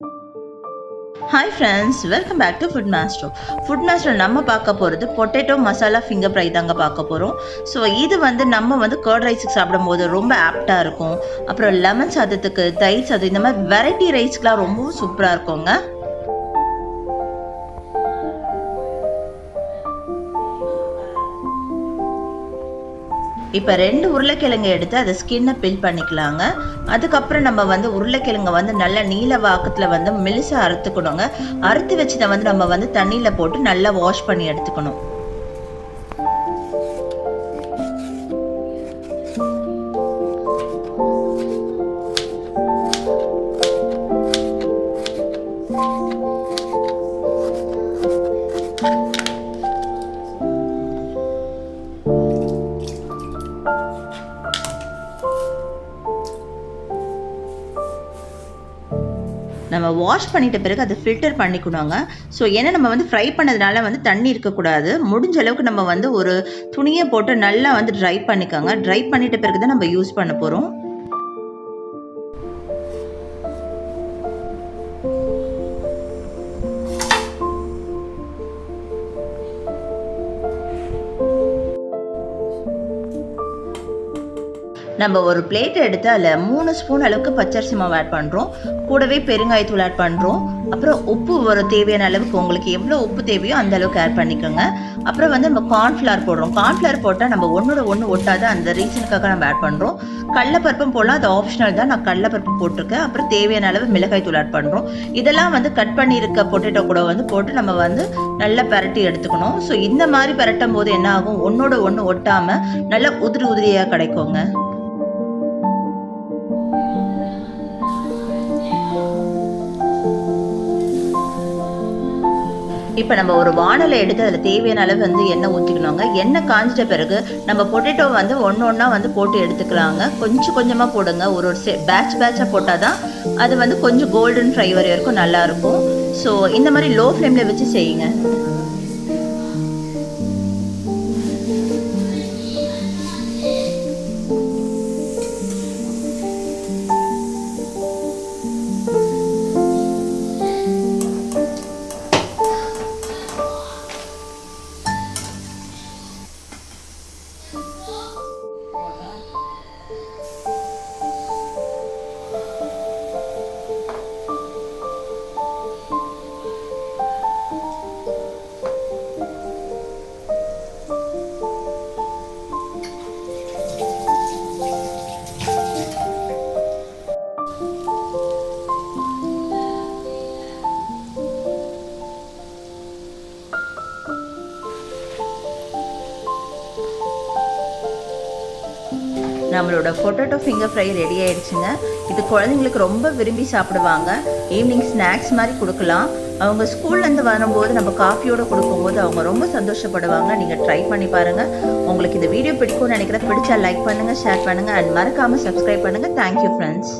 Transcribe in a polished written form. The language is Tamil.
Hi friends, welcome back to Food Master. Food Master நம்ம பார்க்க போகிறது பொட்டேட்டோ மசாலா ஃபிங்கர் ஃப்ரை தாங்க பார்க்க போகிறோம். ஸோ இது நம்ம கர்ட் ரைஸுக்கு சாப்பிடும்போது ரொம்ப ஆப்டாக இருக்கும். அப்புறம் லெமன் சாதத்துக்கு, தயிர் சாதம், இந்த மாதிரி வெரைட்டி ரைஸ்க்குலாம் ரொம்பவும் சூப்பராக இருக்குங்க. இப்போ 2 உருளைக்கிழங்கு எடுத்து அதை ஸ்கின்னை பில் பண்ணிக்கலாங்க. அதுக்கப்புறம் நம்ம உருளைக்கிழங்கை நல்ல நீல வாக்கத்தில் மெலிசாக அறுத்துக்கணுங்க. அறுத்து வச்சு நம்ம தண்ணியில் போட்டு நல்லா வாஷ் பண்ணி எடுத்துக்கணும். நம்ம வாஷ் பண்ணிட்ட பிறகு அதை ஃபில்டர் பண்ணிக்கணுங்க. ஸோ ஏன்னா நம்ம ஃப்ரை பண்ணதுனால தண்ணி இருக்கக்கூடாது. முடிஞ்ச அளவுக்கு நம்ம ஒரு துணியை போட்டு நல்லா ட்ரை பண்ணிக்கோங்க. ட்ரை பண்ணிட்ட பிறகு தான் நம்ம யூஸ் பண்ண போகிறோம். நம்ம ஒரு பிளேட் எடுத்து அதில் 3 ஸ்பூன் அளவுக்கு பச்சரிசி மாவு ஆட் பண்ணுறோம். கூடவே பெருங்காயத்தூள் ஆட் பண்ணுறோம். அப்புறம் உப்பு ஒரு தேவையான அளவுக்கு உங்களுக்கு எவ்வளோ உப்பு தேவையோ அந்த அளவுக்கு ஆட் பண்ணிக்கோங்க. அப்புறம் நம்ம கார்ன்ஃப்ளவர் போடுறோம். கார்ன்ஃப்ளவர் போட்டால் நம்ம ஒன்றோட ஒன்று ஒட்டாத அந்த ரீசனுக்காக நம்ம ஆட் பண்ணுறோம். கடலைப்பருப்பும் போடலாம், அது ஆப்ஷனல் தான். நான் கடலைப்பருப்பு போட்டிருக்கேன். அப்புறம் தேவையான அளவு மிளகாய் தூள் ஆட் பண்ணுறோம். இதெல்லாம் கட் பண்ணியிருக்க பொட்டேட்டோ கூட போட்டு நம்ம நல்லா பரட்டி எடுத்துக்கணும். ஸோ இந்த மாதிரி பரட்டும் போது என்ன ஆகும், ஒன்றோட ஒன்று ஒட்டாமல் நல்லா உதிரி உதிரியாக கிடைக்குங்க. இப்போ நம்ம ஒரு வானலை எடுத்து அதில் தேவையான அளவு எண்ணெய் ஊற்றிக்கணுங்க. எண்ணெய் காஞ்சிட்ட பிறகு நம்ம பொட்டேட்டோ ஒன்று ஒன்றா போட்டு எடுத்துக்கலாங்க. கொஞ்சம் கொஞ்சமாக போடுங்க. ஒரு பேட்சாக போட்டால் தான் அது கொஞ்சம் கோல்டன் ஃப்ரை வரைக்கும் நல்லாயிருக்கும். ஸோ இந்த மாதிரி லோ ஃப்ளேமில் வச்சு செய்யுங்க. நம்மளோட பொட்டேட்டோ ஃபிங்கர் ஃப்ரை ரெடி ஆயிடுச்சுங்க. இது குழந்தைங்களுக்கு ரொம்ப விரும்பி சாப்பிடுவாங்க. ஈவினிங் ஸ்நாக்ஸ் மாதிரி கொடுக்கலாம். அவங்க ஸ்கூல்லேருந்து வரும்போது நம்ம காஃபியோடு கொடுக்கும்போது அவங்க ரொம்ப சந்தோஷப்படுவாங்க. நீங்கள் ட்ரை பண்ணி பாருங்கள். உங்களுக்கு இந்த வீடியோ பிடிக்கும்னு நினைக்கிறேன். பிடிச்சா லைக் பண்ணுங்கள், ஷேர் பண்ணுங்கள் அண்ட் மறக்காமல் சப்ஸ்கிரைப் பண்ணுங்கள். Thank you friends.